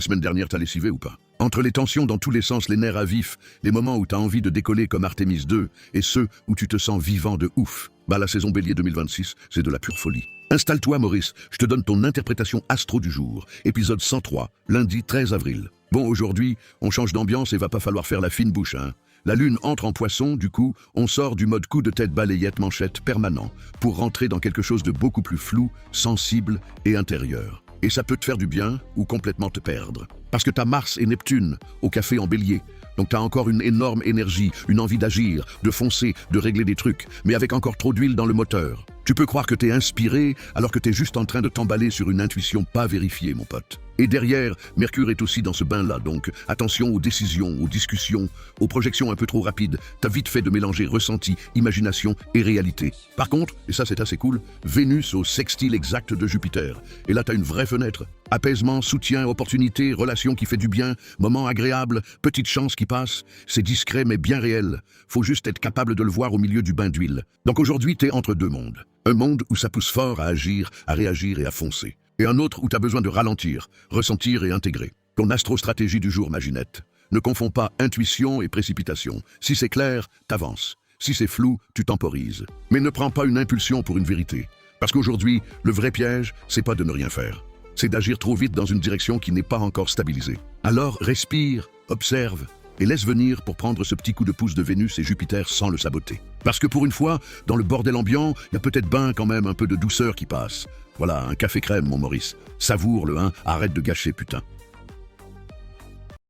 La semaine dernière, t'as lessivé ou pas? Entre les tensions dans tous les sens, les nerfs à vif, les moments où t'as envie de décoller comme Artemis 2 et ceux où tu te sens vivant de ouf, bah la saison Bélier 2026, c'est de la pure folie. Installe-toi Maurice, je te donne ton interprétation astro du jour, épisode 103, lundi 13 avril. Bon, aujourd'hui, on change d'ambiance et va pas falloir faire la fine bouche, hein. La lune entre en poisson, du coup, on sort du mode coup de tête balayette manchette permanent pour rentrer dans quelque chose de beaucoup plus flou, sensible et intérieur. Et ça peut te faire du bien ou complètement te perdre. Parce que t'as Mars et Neptune au café en bélier. Donc t'as encore une énorme énergie, une envie d'agir, de foncer, de régler des trucs, mais avec encore trop d'huile dans le moteur. Tu peux croire que t'es inspiré alors que t'es juste en train de t'emballer sur une intuition pas vérifiée, mon pote. Et derrière, Mercure est aussi dans ce bain-là, donc attention aux décisions, aux discussions, aux projections un peu trop rapides. T'as vite fait de mélanger ressenti, imagination et réalité. Par contre, et ça c'est assez cool, Vénus au sextile exact de Jupiter. Et là t'as une vraie fenêtre. Apaisement, soutien, opportunité, relation qui fait du bien, moment agréable, petite chance qui passe. C'est discret mais bien réel. Faut juste être capable de le voir au milieu du bain d'huile. Donc aujourd'hui, t'es entre deux mondes. Un monde où ça pousse fort à agir, à réagir et à foncer. Et un autre où t'as besoin de ralentir, ressentir et intégrer. Ton astrostratégie du jour, ma Ginette. Ne confonds pas intuition et précipitation. Si c'est clair, t'avances. Si c'est flou, tu temporises. Mais ne prends pas une impulsion pour une vérité. Parce qu'aujourd'hui, le vrai piège, c'est pas de ne rien faire. C'est d'agir trop vite dans une direction qui n'est pas encore stabilisée. Alors respire, observe et laisse venir pour prendre ce petit coup de pouce de Vénus et Jupiter sans le saboter. Parce que pour une fois, dans le bordel ambiant, il y a peut-être ben quand même un peu de douceur qui passe. Voilà, un café crème, mon Maurice. Savoure-le, hein, arrête de gâcher, putain.